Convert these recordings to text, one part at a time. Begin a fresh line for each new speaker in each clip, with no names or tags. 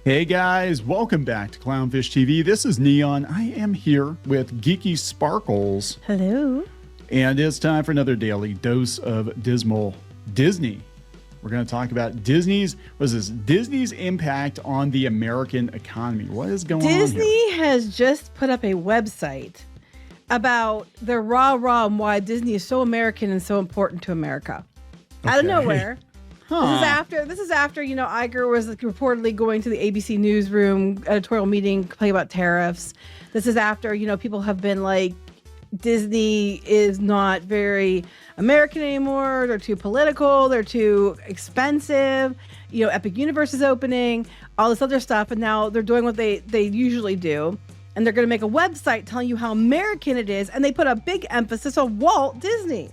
Hey guys, welcome back to Clownfish TV. This is Kneon. I am here with Geeky Sparkles.
Hello.
And it's time for another daily dose of dismal Disney. We're going to talk about Disney's impact on the American economy. What is going on here?
Disney has just put up a website about the rah-rah and why Disney is so American and so important to America. Out of nowhere.
Huh.
This is after, Iger was reportedly going to the ABC newsroom editorial meeting complaining about tariffs. This is after, people have been like, Disney is not very American anymore. They're too political. They're too expensive. Epic Universe is opening, all this other stuff. And now they're doing what they usually do. And they're going to make a website telling you how American it is. And they put a big emphasis on Walt Disney.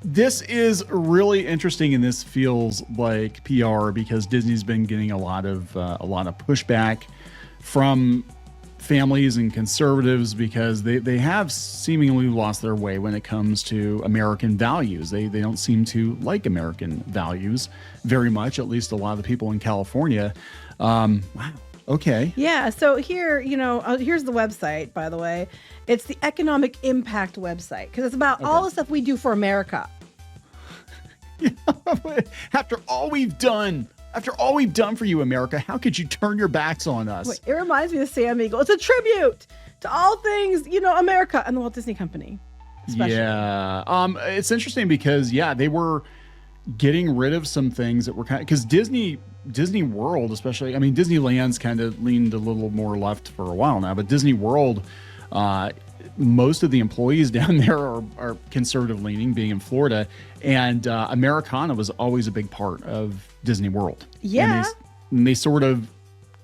This is really interesting, and this feels like PR because Disney's been getting a lot of pushback from families and conservatives because they have seemingly lost their way when it comes to American values. They don't seem to like American values very much, at least a lot of the people in California. Wow. Okay.
Yeah. So here, here's the website, by the way. It's the Economic Impact website because it's about all the stuff we do for America.
After all we've done for you, America, how could you turn your backs on us?
Wait, it reminds me of Sam Eagle. It's a tribute to all things, America and the Walt Disney Company. Especially.
Yeah. It's interesting because, they were getting rid of some things that were because Disney World, especially, Disneyland's kind of leaned a little more left for a while now, but Disney World, most of the employees down there are conservative leaning, being in Florida, and Americana was always a big part of Disney World.
Yeah.
And they sort of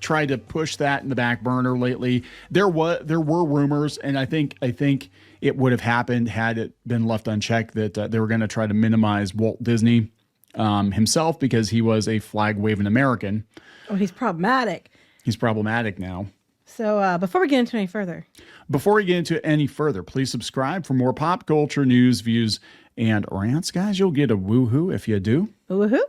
tried to push that in the back burner lately. There were rumors, and I think it would have happened had it been left unchecked that they were going to try to minimize Walt Disney himself because he was a flag-waving American.
Oh, he's problematic.
He's problematic now.
So before we get into any further, please subscribe for more pop culture news, views, and rants. Guys, you'll get a woohoo if you do. Woohoo?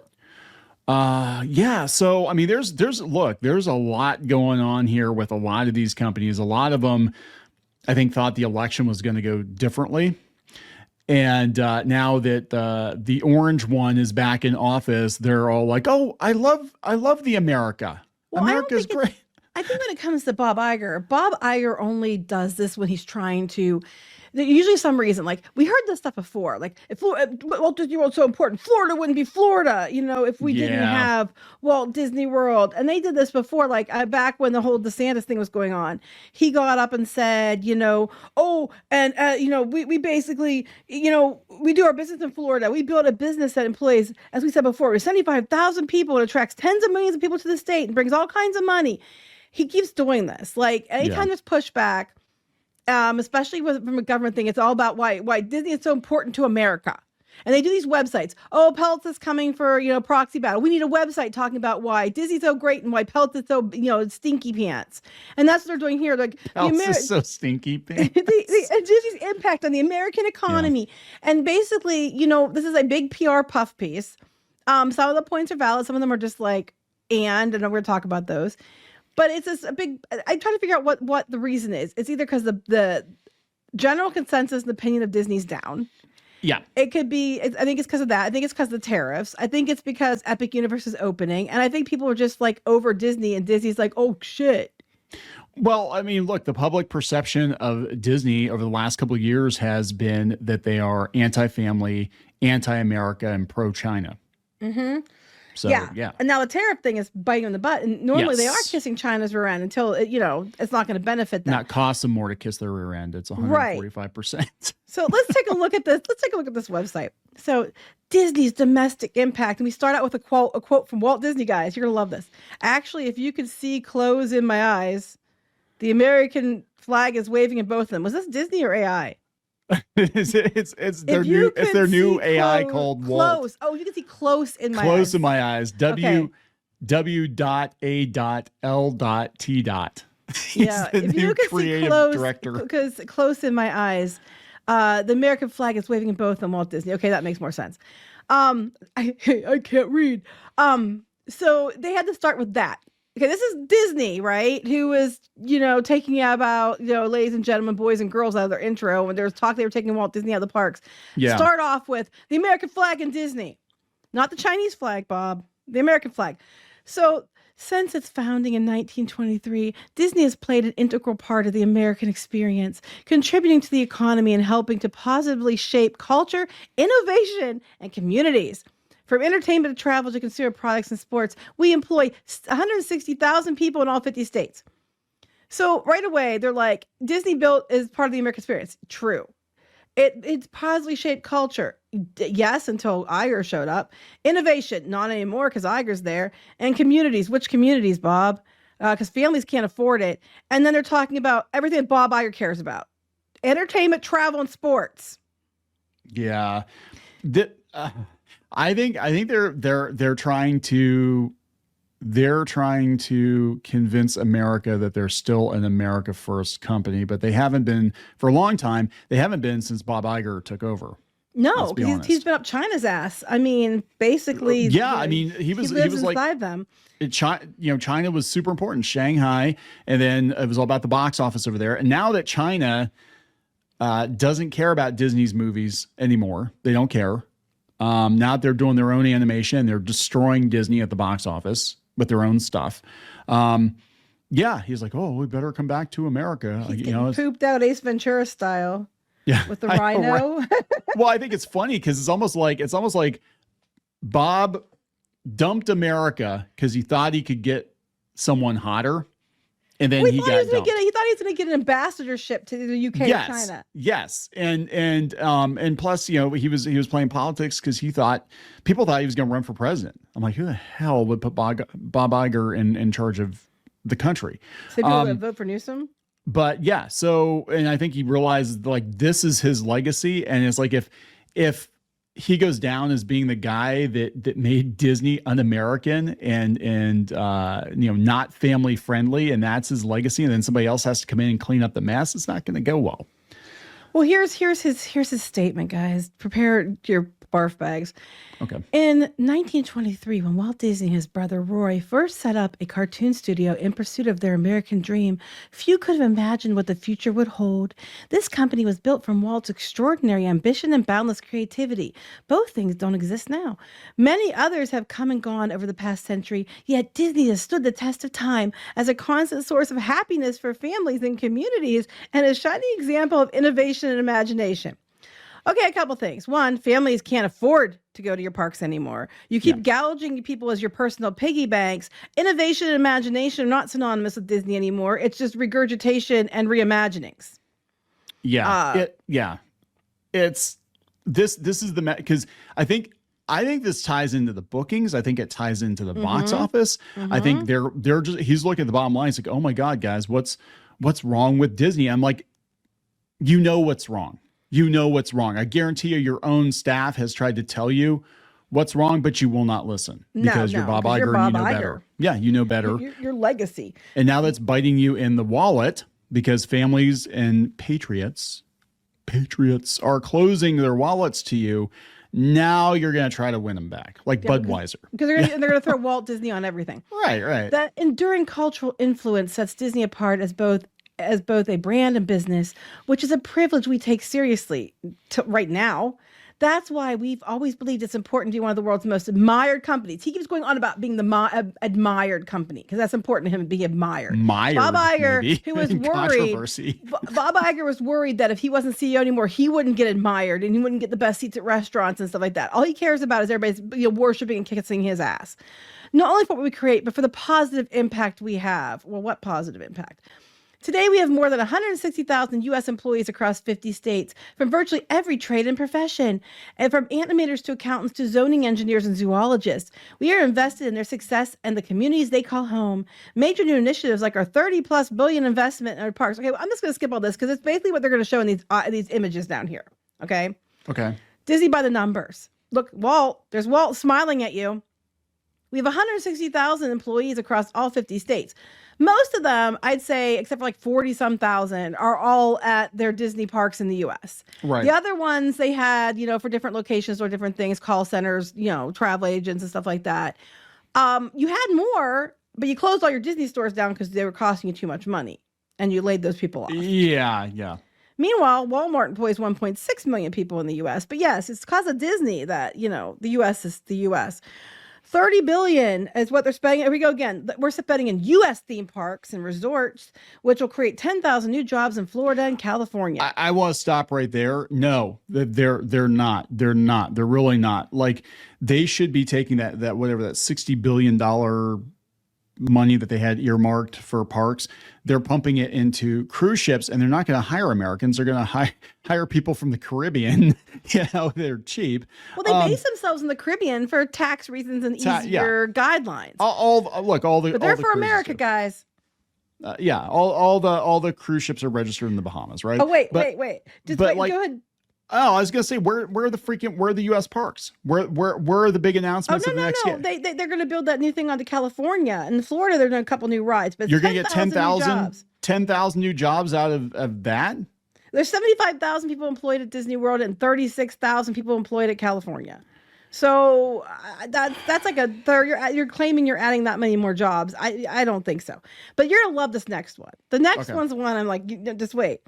Yeah. So, there's a lot going on here with a lot of these companies. A lot of them, I think, thought the election was going to go differently. And now that the orange one is back in office, they're all like, "Oh, I love the America.
Well,
America's great."
I think when it comes to Bob Iger only does this when he's trying to, usually some reason, like we heard this stuff before, like if Walt Disney World's so important, Florida wouldn't be Florida, if we didn't have Walt Disney World. And they did this before, like back when the whole DeSantis thing was going on. He got up and said, we basically, we do our business in Florida. We build a business that employs, as we said before, 75,000 people. It attracts tens of millions of people to the state and brings all kinds of money. He keeps doing this. Like anytime there's pushback, especially from a government thing, it's all about why Disney is so important to America. And they do these websites. Oh, Peltz is coming for, proxy battle. We need a website talking about why Disney's so great and why Peltz is so, stinky pants. And that's what they're doing here. Like
Peltz is so stinky pants.
Disney's impact on the American economy. Yeah. And basically, this is a big PR puff piece. Some of the points are valid. Some of them are just like, and we're going to talk about those. But it's just a big, I'm trying to figure out what the reason is. It's either because the general consensus and opinion of Disney's down.
Yeah.
It could be, I think it's because of that. I think it's because of the tariffs. I think it's because Epic Universe is opening. And I think people are just like over Disney and Disney's like, oh, shit.
Well, look, the public perception of Disney over the last couple of years has been that they are anti-family, anti-America, and pro-China.
Mm-hmm.
So, yeah.
And now the tariff thing is biting on the butt. And normally they are kissing China's rear end until, it's not going to benefit them.
Not cost them more to kiss their rear end. It's 145%. Right.
So let's take a look at this. Let's take a look at this website. So Disney's domestic impact. And we start out with a quote from Walt Disney, guys. You're going to love this. Actually, if you could see clothes in my eyes, the American flag is waving in both of them. Was this Disney or AI?
It's their new AI called Walt.
Close. Oh, you can see close in my eyes.
Close in my eyes. W.A.L.T.
Yeah, if you can see close, director. Because close in my eyes, the American flag is waving in both on Walt Disney. Okay, that makes more sense. I can't read. So they had to start with that. Okay, this is Disney, right? Who is, taking about, ladies and gentlemen, boys and girls out of their intro when there was talk they were taking Walt Disney out of the parks.
Yeah.
Start off with the American flag and Disney. Not the Chinese flag, Bob. The American flag. So since its founding in 1923, Disney has played an integral part of the American experience, contributing to the economy and helping to positively shape culture, innovation, and communities. From entertainment to travel to consumer products and sports, we employ 160,000 people in all 50 states. So right away, they're like, Disney built is part of the American experience. True. It's positively shaped culture. Yes, until Iger showed up. Innovation, not anymore because Iger's there. And communities. Which communities, Bob? Because families can't afford it. And then they're talking about everything Bob Iger cares about. Entertainment, travel, and sports.
Yeah. I think they're trying to convince America that they're still an America first company, but they haven't been for a long time. They haven't been since Bob Iger took over.
No, he's been up China's ass. I mean, basically.
Yeah, I mean, he was
inside
like
them.
China was super important. Shanghai, and then it was all about the box office over there. And now that China doesn't care about Disney's movies anymore, they don't care. Now that they're doing their own animation, they're destroying Disney at the box office with their own stuff. Yeah, he's like, oh, we better come back to America.
Pooped out Ace Ventura style.
Yeah,
with the rhino.
Right. Well, I think it's funny because it's almost like Bob dumped America because he thought he could get someone hotter, and then he thought he was
going to get an ambassadorship to the UK or China.
Yes, and plus, he was playing politics because people thought he was going to run for president. I'm like, who the hell would put Bob Iger in charge of the country?
So people would vote for Newsom.
But yeah, and I think he realized like this is his legacy, and it's like if he goes down as being the guy that made Disney un-American and not family friendly, and that's his legacy, and then somebody else has to come in and clean up the mess, it's not going to go well.
Well, here's his statement, guys. Prepare your barf bags.
Okay.
In 1923, when Walt Disney and his brother Roy first set up a cartoon studio in pursuit of their American dream, few could have imagined what the future would hold. This company was built from Walt's extraordinary ambition and boundless creativity. Both things don't exist now. Many others have come and gone over the past century, yet Disney has stood the test of time as a constant source of happiness for families and communities and a shining example of innovation and imagination. Okay, a couple things. One, families can't afford to go to your parks anymore. You keep gouging people as your personal piggy banks. Innovation and imagination are not synonymous with Disney anymore. It's just regurgitation and reimaginings.
Yeah. It's this is the because I think this ties into the bookings. I think it ties into the box office. I think they're just he's looking at the bottom line. He's like, oh my God, guys, what's wrong with Disney? I'm like, what's wrong. What's wrong. I guarantee your own staff has tried to tell you what's wrong, but you will not listen because you're Bob Iger and you know better. Yeah, you know better.
Your legacy.
And now that's biting you in the wallet because families and patriots are closing their wallets to you. Now you're going to try to win them back, like Budweiser.
Because they're going to throw Walt Disney on everything.
Right.
That enduring cultural influence sets Disney apart as both a brand and business, which is a privilege we take seriously right now. That's why we've always believed it's important to be one of the world's most admired companies. He keeps going on about being the admired company because that's important to him to be admired. Bob Iger, who was worried, Bob Iger was worried that if he wasn't CEO anymore, he wouldn't get admired and he wouldn't get the best seats at restaurants and stuff like that. All he cares about is everybody's worshiping and kissing his ass. Not only for what we create, but for the positive impact we have. Well, what positive impact? Today, we have more than 160,000 U.S. employees across 50 states from virtually every trade and profession, and from animators to accountants to zoning engineers and zoologists. We are invested in their success and the communities they call home. Major new initiatives like our $30+ billion investment in our parks. Okay, I'm just going to skip all this because it's basically what they're going to show in these images down here. Okay. Disney by the numbers. Look, Walt. There's Walt smiling at you. We have 160,000 employees across all 50 states. Most of them, I'd say, except for like 40-some thousand, are all at their Disney parks in the U.S.
Right.
The other ones they had, for different locations or different things, call centers, travel agents and stuff like that. You had more, but you closed all your Disney stores down because they were costing you too much money, and you laid those people off.
Yeah.
Meanwhile, Walmart employs 1.6 million people in the U.S. But yes, it's because of Disney that, the U.S. is the U.S. 30 billion is what they're spending. Here we go again. We're spending in U.S. theme parks and resorts, which will create 10,000 new jobs in Florida and California.
I want to stop right there. No, they're not. They're not. They're really not. Like, they should be taking that $60 billion money that they had earmarked for parks. They're pumping it into cruise ships, and they're not going to hire Americans. They're going to hire people from the Caribbean. They're cheap.
Well, they base themselves in the Caribbean for tax reasons and easier guidelines.
But
they're for America, guys.
All the cruise ships are registered in the Bahamas, right?
Oh, wait. Go ahead.
Oh, I was gonna say, where are the U.S. parks? Where are the big announcements of the next year?
They're gonna build that new thing onto California. In Florida, they're doing a couple new rides, but
you're gonna get 10,000 new jobs out of that.
There's 75,000 people employed at Disney World and 36,000 people employed at California. So that's like a third. You're claiming you're adding that many more jobs. I don't think so. But you're gonna love this next one. The next one's the one I'm like, just wait.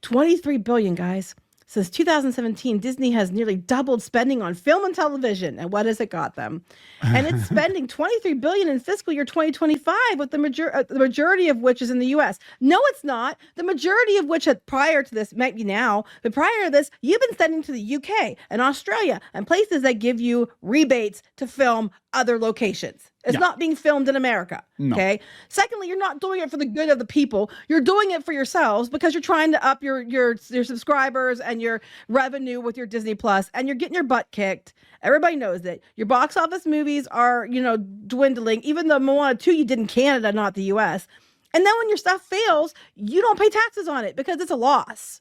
23 billion, guys. Since 2017, Disney has nearly doubled spending on film and television. And what has it got them? And it's spending $23 billion in fiscal year 2025, with the majority of which is in the U.S. No, it's not. The majority of which prior to this, might be now, but prior to this, you've been sending to the U.K. and Australia and places that give you rebates to film other locations. It's not being filmed in America. No. Okay. Secondly, you're not doing it for the good of the people. You're doing it for yourselves because you're trying to up your subscribers and your revenue with your Disney Plus, and you're getting your butt kicked. Everybody knows that your box office movies are, dwindling. Even though Moana 2 you did in Canada, not the U.S. And then when your stuff fails, you don't pay taxes on it because it's a loss.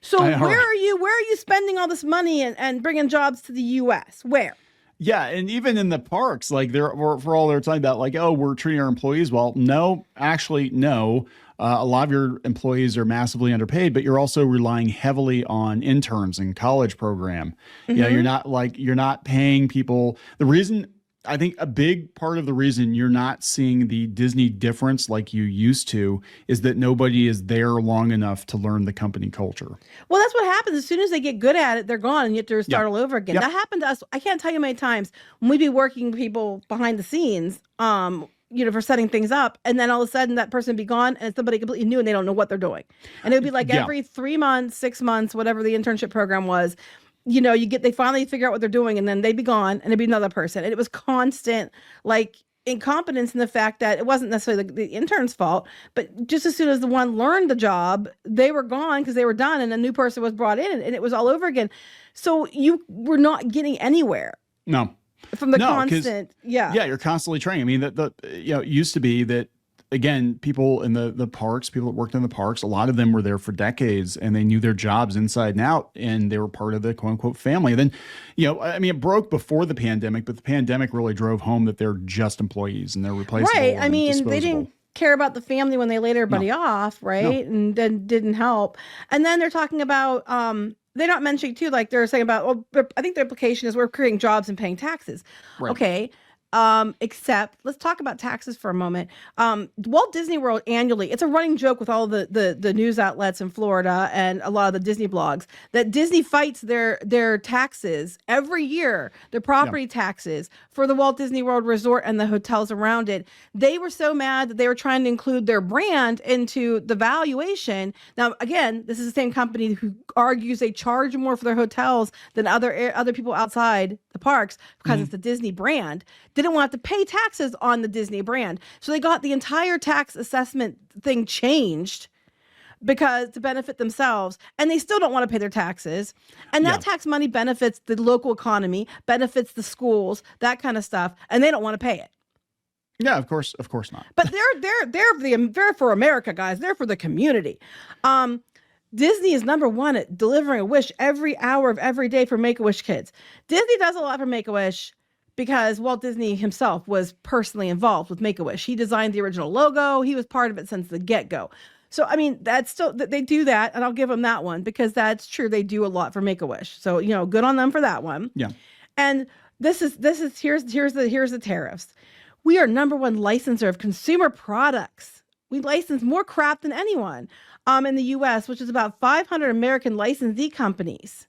So where are you spending all this money and bringing jobs to the U.S.? Where?
Yeah, and even in the parks, like for all they're talking about, like, oh, we're treating our employees well. No, actually, no. A lot of your employees are massively underpaid, but you're also relying heavily on interns and college program. Mm-hmm. You're not paying people. The reason, I think a big part of the reason you're not seeing the Disney difference like you used to is that nobody is there long enough to learn the company culture.
Well, that's what happens. As soon as they get good at it, they're gone and you have to start all over again. That happened to us. I can't tell you how many times when we'd be working people behind the scenes, for setting things up. And then all of a sudden that person would be gone and it's somebody completely new and they don't know what they're doing. And it would be like every 3 months, 6 months, whatever the internship program was, they finally figure out what they're doing and then they'd be gone and it'd be another person. And it was constant, incompetence in the fact that it wasn't necessarily the intern's fault, but just as soon as the one learned the job, they were gone because they were done and a new person was brought in and it was all over again. So you were not getting anywhere.
No.
From the constant.
Yeah, you're constantly training. I mean, it used to be that, again, people in the parks, people that worked in the parks, a lot of them were there for decades and they knew their jobs inside and out and they were part of the quote unquote family. And then, it broke before the pandemic, but the pandemic really drove home that they're just employees and they're replaceable.
Right. I mean, they didn't care about the family when they laid everybody off, right? No. And then didn't help. And then they're talking about, they're not mentioning too, like they're saying about, I think the implication is we're creating jobs and paying taxes. Right. Okay. Except let's talk about taxes for a moment. Walt Disney World annually, it's a running joke with all the news outlets in Florida and a lot of the Disney blogs that Disney fights their taxes every year, their property taxes for the Walt Disney World Resort and the hotels around it. They were so mad that they were trying to include their brand into the valuation. Now, again, this is the same company who argues they charge more for their hotels than other people outside the parks because it's the Disney brand. Didn't want to pay taxes on the Disney brand. So they got the entire tax assessment thing changed to benefit themselves. And they still don't want to pay their taxes. And that tax money benefits the local economy, benefits the schools, that kind of stuff. And they don't want to pay it.
Yeah, of course not.
But they're for America, guys. They're for the community. Disney is number one at delivering a wish every hour of every day for Make-A-Wish kids. Disney does a lot for Make-A-Wish because Walt Disney himself was personally involved with Make-A-Wish. He designed the original logo. He was part of it since the get-go. So, I mean, that's still, they do that, and I'll give them that one because that's true. They do a lot for Make-A-Wish. So, good on them for that one.
Yeah.
And here's the tariffs. We are #1 licensor of consumer products. We license more crap than anyone in the U.S., which is about 500 American licensee companies.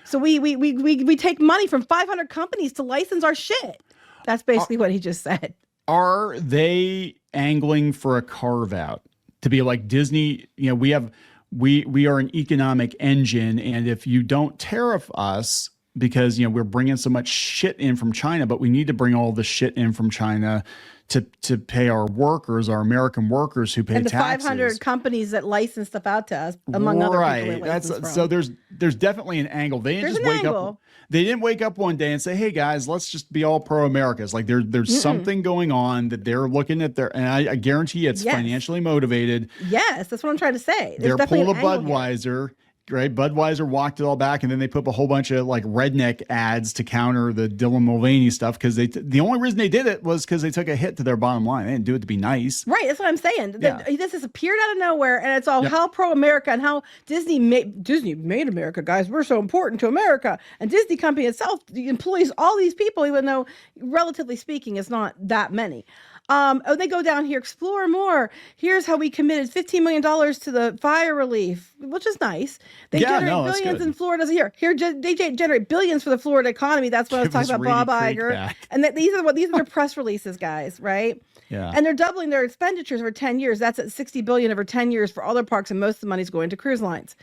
So we take money from 500 companies to license our shit. That's basically what he just said.
Are they angling for a carve out to be like Disney? You know, we are an economic engine, and if you don't tariff us, because, you know, we're bringing so much shit in from China, but we need to bring all the shit in from China to pay our workers, our American workers who pay
and the
taxes.
500 companies that license stuff out to us, among other people.
That's so there's definitely an angle. They didn't just wake up. They didn't wake up one day and say, "Hey guys, let's just be all pro America." It's like there's something going on that they're looking at and I guarantee it's financially motivated.
Yes, that's what I'm trying to say.
They're pulling a Budweiser. Right, Budweiser walked it all back, and then they put a whole bunch of like redneck ads to counter the Dylan Mulvaney stuff, because the only reason they did it was because they took a hit to their bottom line. They didn't do it to be nice.
Right, that's what I'm saying. Yeah. This has appeared out of nowhere, and it's all how pro America and how Disney made America, guys. We're so important to America, and Disney company itself employs all these people, even though relatively speaking, it's not that many. They go down here, explore more. Here's how we committed $15 million to the fire relief, which is nice. They generate billions in Florida. Here, they generate billions for the Florida economy. That's what I was talking about, Bob Iger. And these are their press releases, guys, right?
Yeah.
And they're doubling their expenditures over 10 years. That's at $60 billion over 10 years for all their parks, and most of the money's going to cruise lines.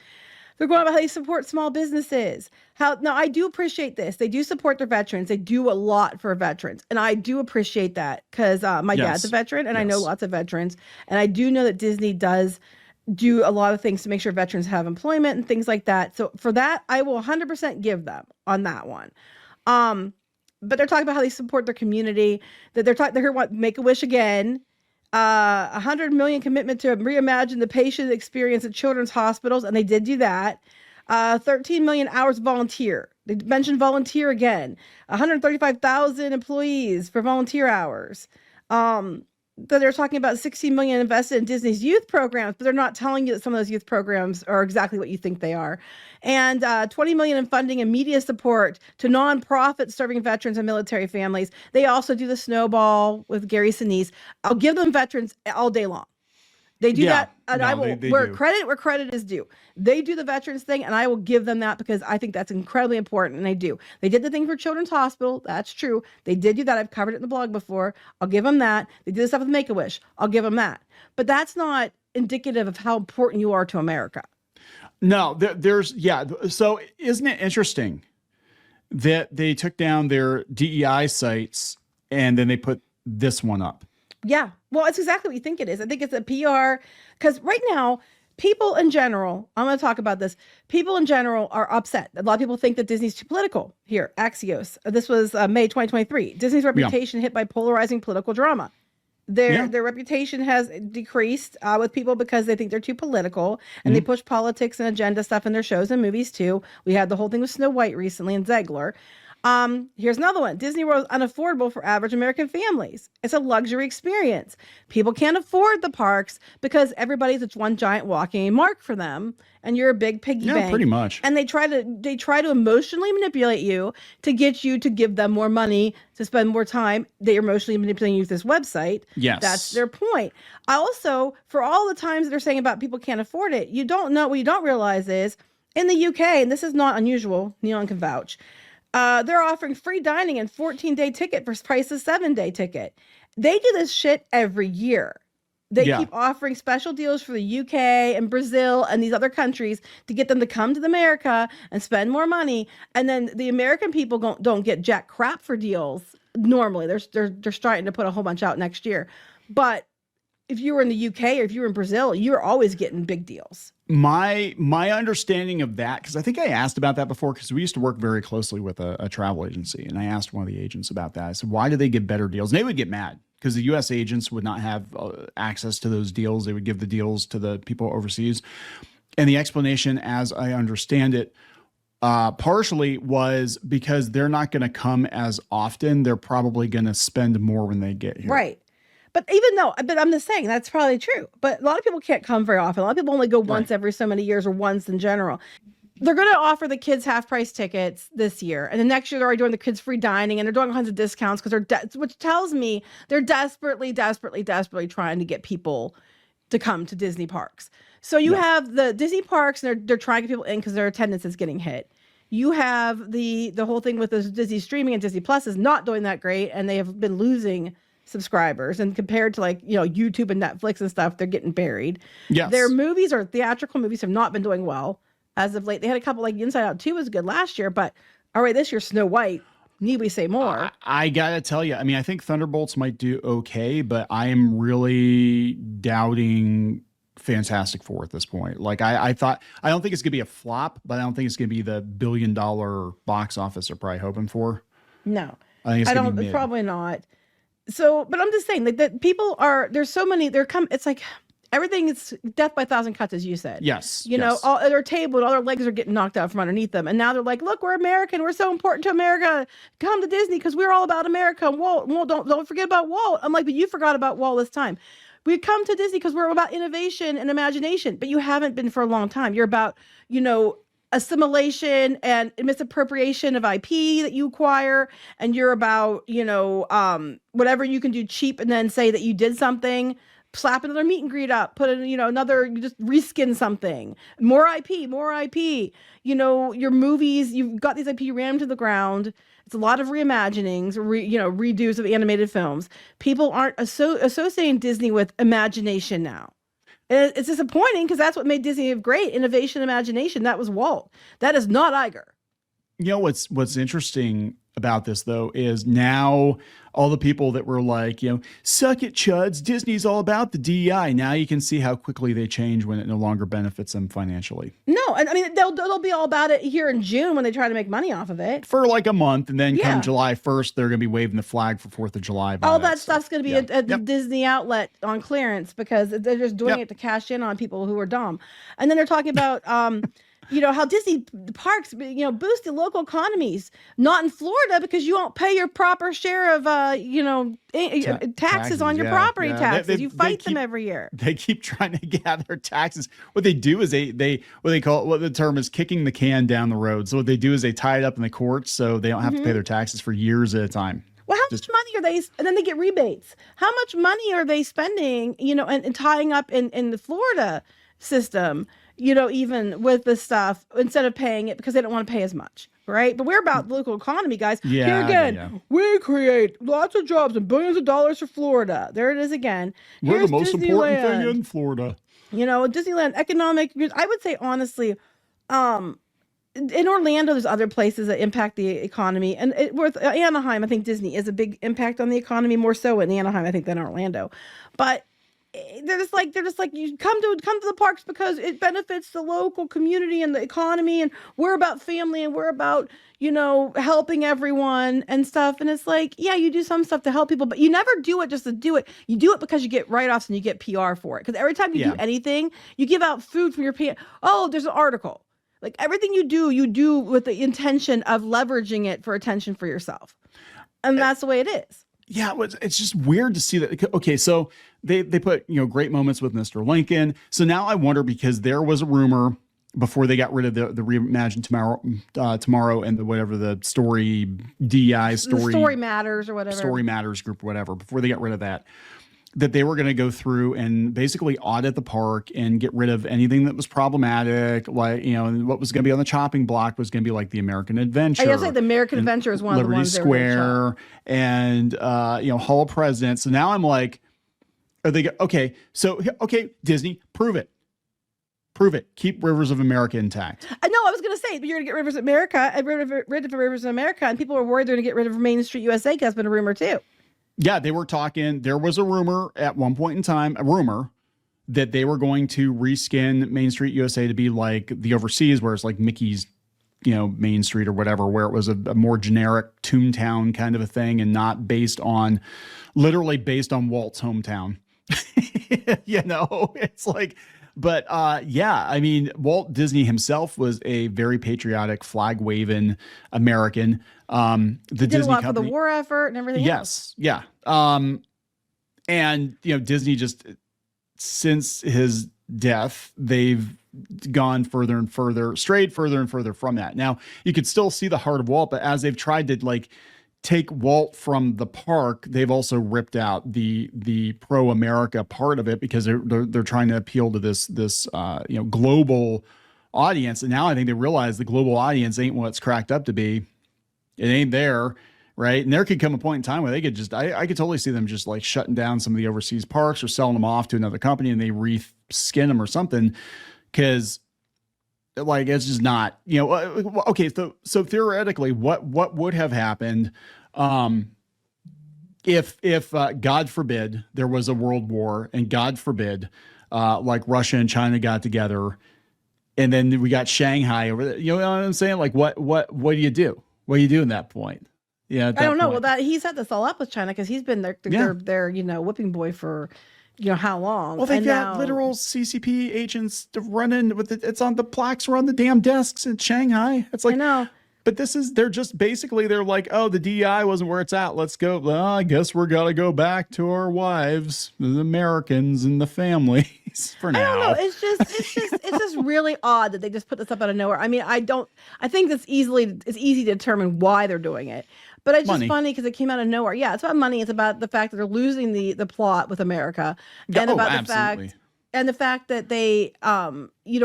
They're going about how they support small businesses. Now, I do appreciate this. They do support their veterans. They do a lot for veterans. And I do appreciate that, because my dad's a veteran, and I know lots of veterans. And I do know that Disney does do a lot of things to make sure veterans have employment and things like that. So for that, I will 100% give them on that one. But they're talking about how they support their community, that they're here want Make-A-Wish again. 100 million commitment to reimagine the patient experience at children's hospitals, and they did do that. 13 million hours volunteer. They mentioned volunteer again. 135,000 employees for volunteer hours. They're talking about 60 million invested in Disney's youth programs, but they're not telling you that some of those youth programs are exactly what you think they are. And 20 million in funding and media support to nonprofits serving veterans and military families. They also do the Snowball with Gary Sinise. I'll give them veterans all day long. They do that, and I will where credit is due. They do the veterans thing, and I will give them that, because I think that's incredibly important, and they do. They did the thing for Children's Hospital. That's true. They did do that. I've covered it in the blog before. I'll give them that. They did the stuff with Make-A-Wish. I'll give them that. But that's not indicative of how important you are to America.
No, So isn't it interesting that they took down their DEI sites and then they put this one up?
Yeah. Well, it's exactly what you think it is. I think it's a PR, because right now, people in general, I'm going to talk about this. People in general are upset. A lot of people think that Disney's too political. Here, Axios. This was May 2023. Disney's reputation hit by polarizing political drama. Their reputation has decreased with people because they think they're too political, and they push politics and agenda stuff in their shows and movies too. We had the whole thing with Snow White recently and Zegler. Here's another one. Disney World is unaffordable for average American families. It's a luxury experience. People can't afford the parks because everybody's just one giant walking mark for them, and you're a big piggy bank.
Pretty much.
And they try to emotionally manipulate you to get you to give them more money to spend more time. They're emotionally manipulating you with this website.
Yes.
That's their point. I also, for all the times that they're saying about people can't afford it, what you don't realize is in the UK, and this is not unusual, Kneon can vouch, they're offering free dining and 14-day ticket for price of 7-day ticket. They do this shit every year. They keep offering special deals for the UK and Brazil and these other countries to get them to come to America and spend more money. And then the American people don't get jack crap for deals. Normally, they're starting to put a whole bunch out next year. But if you were in the UK or if you were in Brazil, you're always getting big deals.
My understanding of that, because I think I asked about that before, because we used to work very closely with a travel agency, and I asked one of the agents about that. I said, why do they get better deals? And they would get mad because the U.S. agents would not have access to those deals. They would give the deals to the people overseas. And the explanation, as I understand it, partially was because they're not going to come as often. They're probably going to spend more when they get here.
Right. But I'm just saying that's probably true. But a lot of people can't come very often. A lot of people only go once every so many years or once in general. they're going to offer the kids half price tickets this year. And the next year they're already doing the kids free dining, and they're doing all kinds of discounts because which tells me they're desperately trying to get people to come to Disney parks. So you have the Disney parks, and they're trying to get people in because their attendance is getting hit. You have the whole thing with this Disney streaming, and Disney Plus is not doing that great, and they have been losing subscribers. And compared to YouTube and Netflix and stuff, they're getting buried.
Yes.
Their movies or theatrical movies have not been doing well as of late. They had a couple Inside Out 2 was good last year, but all right, this year Snow White. Need we say more?
I gotta tell you, I mean, I think Thunderbolts might do okay, but I am really doubting Fantastic Four at this point. Like I don't think it's gonna be a flop, but I don't think it's gonna be the $1 billion box office they're probably hoping for.
No,
I think it's gonna be mid.
Probably not. So, but I'm just saying that people there's so many, it's like everything is death by a thousand cuts, as you said.
Yes.
You know, all their table and all their legs are getting knocked out from underneath them. And now they're like, look, we're American. We're so important to America. Come to Disney because we're all about America. And Walt, don't forget about Walt. I'm like, but you forgot about Walt this time. We come to Disney because we're about innovation and imagination, but you haven't been for a long time. You're about, assimilation and misappropriation of IP that you acquire. And you're about, whatever you can do cheap and then say that you did something. Slap another meet and greet up, put in, you just reskin something. More IP. Your movies, you've got these IP rammed to the ground. It's a lot of reimaginings, redos of animated films. People aren't associating Disney with imagination now. And it's disappointing because that's what made Disney great, innovation, imagination. That was Walt. That is not Iger.
What's interesting about this, though, is now all the people that were like, suck it, chuds, Disney's all about the DEI. Now you can see how quickly they change when it no longer benefits them financially.
No, and I mean, they'll be all about it here in June when they try to make money off of it.
For like a month, and then come July 1st, they're going to be waving the flag for 4th of July.
All that stuff's going to be at the Disney outlet on clearance because they're just doing it to cash in on people who are dumb. And then they're talking about... how Disney parks, boost the local economies. Not in Florida because you won't pay your proper share of, taxes on your property taxes. You fight them every year.
They keep trying to gather taxes. What they do is what the term is kicking the can down the road. So what they do is they tie it up in the courts so they don't have to pay their taxes for years at a time.
Well, how much money are they, and then they get rebates. How much money are they spending, and tying up in the Florida system? Even with this stuff, instead of paying it because they don't want to pay as much, right? But we're about the local economy, guys. Here again, we create lots of jobs and billions of dollars for Florida. There it is again.
We're the most important thing in Florida.
Disneyland, economic, I would say, honestly, in Orlando, there's other places that impact the economy. And with Anaheim, I think Disney is a big impact on the economy, more so in Anaheim, I think, than Orlando. But they're just like you come to the parks because it benefits the local community and the economy, and we're about family and we're about helping everyone and stuff. And it's like, you do some stuff to help people, but you never do it just to do it. You do it because you get write-offs and you get PR for it. Because every time you do anything, you give out food from your PR. Oh, there's an article. Like everything you do with the intention of leveraging it for attention for yourself, and that's the way it is.
Yeah, it's just weird to see that. Okay, so they put great moments with Mr. Lincoln. So now I wonder, because there was a rumor before they got rid of the Reimagine Tomorrow and the story DEI story,
the Story Matters or whatever,
Story Matters group, whatever. Before they got rid of that they were going to go through and basically audit the park and get rid of anything that was problematic. Like, what was going to be on the chopping block was going to be like the American Adventure.
I guess like the American Adventure is one
Liberty
of the ones
Square and, Hall of Presidents. So now I'm like, okay, Disney, prove it. Keep Rivers of America intact.
I know. I was going to say, but you're going to get Rivers of America, rid of Rivers of America, and people are worried they're going to get rid of Main Street USA because that's been a rumor too.
Yeah, they were talking. There was a rumor at one point in time, that they were going to reskin Main Street USA to be like the Overseas, where it's like Mickey's, Main Street or whatever, where it was a more generic Toontown kind of a thing and not literally based on Walt's hometown. It's like, but I mean, Walt Disney himself was a very patriotic, flag waving American.
He did Disney a lot company, for the war effort and everything.
Yes. Yeah. And Disney just, since his death, they've gone further and further, strayed further and further from that. Now, you could still see the heart of Walt, but as they've tried to like take Walt from the park, they've also ripped out the pro-America part of it because they're trying to appeal to this global audience. And now I think they realize the global audience ain't what it's cracked up to be. It ain't there. Right. And there could come a point in time where they could just, I could totally see them just like shutting down some of the overseas parks or selling them off to another company and they reskin them or something. Cause like, it's just not, okay. So theoretically, what would have happened, if God forbid there was a world war and God forbid, like Russia and China got together and then we got Shanghai over there, you know what I'm saying? Like what do you do? What do you do in that point? Yeah,
I don't know. Point. Well, he's had this all up with China because he's been their whipping boy for how long.
Well, they've got literal CCP agents running with it. It's on the plaques are on the damn desks in Shanghai. It's like, I know. But they're just basically, they're like, oh, the DEI wasn't where it's at. Let's go. Well, I guess we're got to go back to our wives, the Americans and the families for now.
I don't know. It's just really odd that they just put this up out of nowhere. I mean, I think it's easy to determine why they're doing it. But it's just funny because it came out of nowhere. Yeah, it's about money. It's about the fact that they're losing the plot with America, and about the fact that they are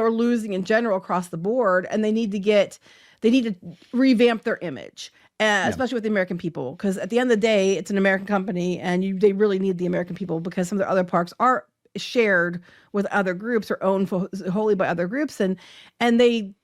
losing in general across the board, and they need to revamp their image, especially with the American people, because at the end of the day, it's an American company, and they really need the American people because some of their other parks are shared with other groups or owned wholly by other groups, and they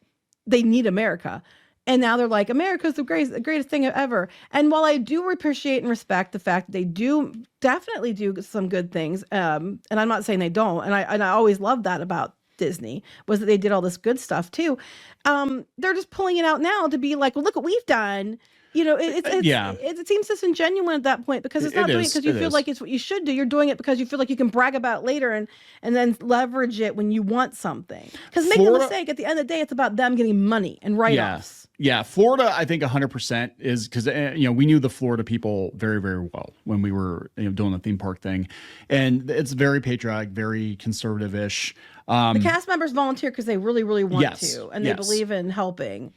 need America. And now they're like, America's the greatest thing ever. And while I do appreciate and respect the fact that they do definitely do some good things, and I'm not saying they don't, and I always loved that about Disney, was that they did all this good stuff too. They're just pulling it out now to be like, well, look what we've done. It seems disingenuous at that point because it's not doing it because you feel like it's what you should do. You're doing it because you feel like you can brag about it later and then leverage it when you want something. Because make no mistake, at the end of the day, it's about them getting money and write-offs.
Yeah, Florida, I think 100% is because we knew the Florida people very, very well when we were doing the theme park thing, and it's very patriotic, very conservative-ish.
The cast members volunteer because they really, really want to, and they believe in helping.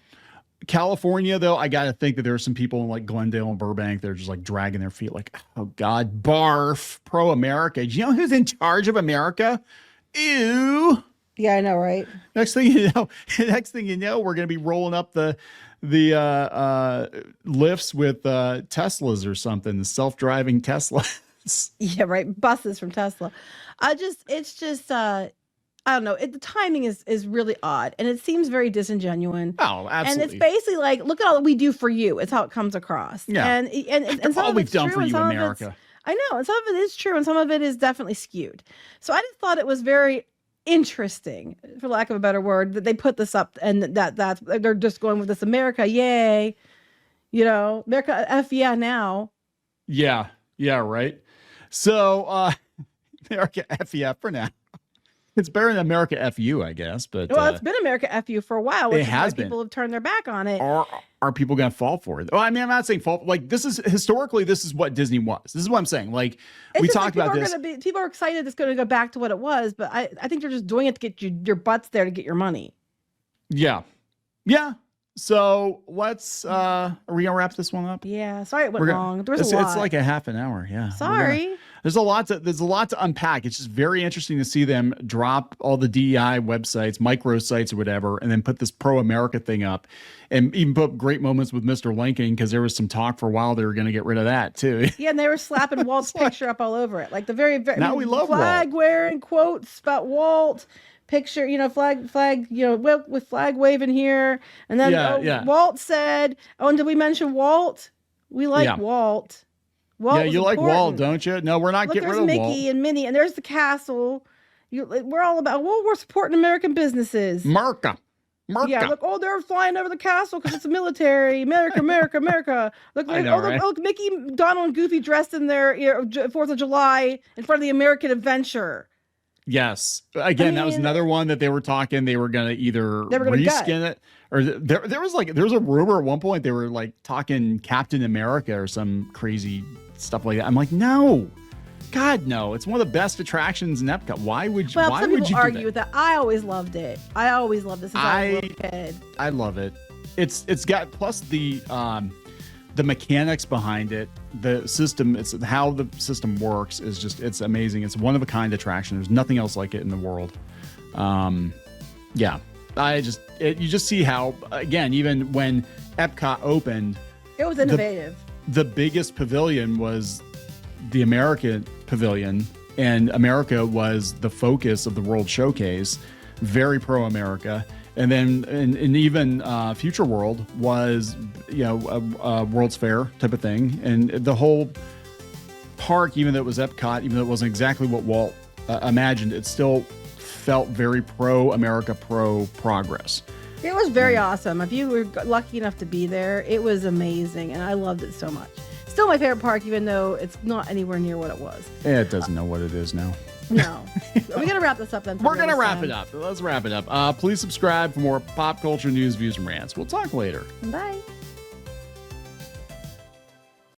California, though, I got to think that there are some people in like Glendale and Burbank that are just like dragging their feet like, oh, God, barf, pro-America. Do you know who's in charge of America? Ew.
Yeah, I know, right?
Next thing you know, we're going to be rolling up the lifts with Teslas or something, the self-driving Teslas.
Yeah, right. Buses from Tesla. I don't know. The timing is really odd, and it seems very disingenuous.
Oh, absolutely.
And it's basically like, look at all that we do for you. It's how it comes across.
Yeah.
And some
all
of
we've
it's
done
true,
for
and
you,
some
America.
Of I know, and some of it is true, and some of it is definitely skewed. So I just thought it was very interesting, for lack of a better word, that they put this up, and that's they're just going with this America, yay, America, F yeah now.
Yeah, right. So America, F yeah for now. It's better than America FU, I guess. But
it's been America FU for a while. Which
it has been.
People have turned their back on it.
Are people going to fall for it? Oh, I mean, I'm not saying fall. Like this is what Disney was. This is what I'm saying. Like we talked about this.
People are excited it's going to go back to what it was, but I think they're just doing it to get your butts there to get your money.
Yeah. So let's. Are we gonna wrap this one up?
Yeah. Sorry, it went long. There's a lot.
It's like a half an hour. Yeah.
Sorry.
There's a lot to unpack. It's just very interesting to see them drop all the DEI websites, microsites or whatever, and then put this pro-America thing up, and even put great moments with Mr. Lincoln because there was some talk for a while they were going to get rid of that too.
Yeah, and they were slapping Walt's picture up all over it, like the very
now we love
flag wearing quotes about Walt. Picture, flag, with flag waving here, and then Walt said, "Oh, and did we mention Walt? We like Walt."
Yeah, you like Walt, don't you? No, we're not getting rid of
Mickey
Walt.
Mickey and Minnie, and there's the castle. We're all about. Well, we're supporting American businesses.
America.
Yeah, look. They're flying over the castle because it's a military. America. Look, look, Mickey, Donald, and Goofy dressed in their 4th of July in front of the American Adventure.
Yes. Again, that was another one that they were talking. They were going to either reskin it, or there was a rumor at one point they were like talking Captain America or some crazy stuff like that. I'm like, no, God, no. It's one of the best attractions in Epcot. Why would you?
Well,
why
some
would
people
you do
argue
that?
with that. I always loved it. I always loved this since I was a little kid.
I love it. It's got plus the mechanics behind it, the system. It's how the system works is just it's amazing. It's one of a kind attraction. There's nothing else like it in the world. Yeah, you just see how again even when Epcot opened,
It was innovative.
the biggest pavilion was the American pavilion, and America was the focus of the World Showcase, very pro-America. And then and even Future World was, a World's Fair type of thing. And the whole park, even though it was Epcot, even though it wasn't exactly what Walt imagined, it still felt very pro-America, pro-progress.
It was very awesome. If you were lucky enough to be there, it was amazing. And I loved it so much. Still my favorite park, even though it's not anywhere near what it was.
It doesn't know what it is now.
No. We're going to wrap this up then.
We're going to wrap it up. Let's wrap it up. Please subscribe for more pop culture news, views, and rants. We'll talk later.
Bye.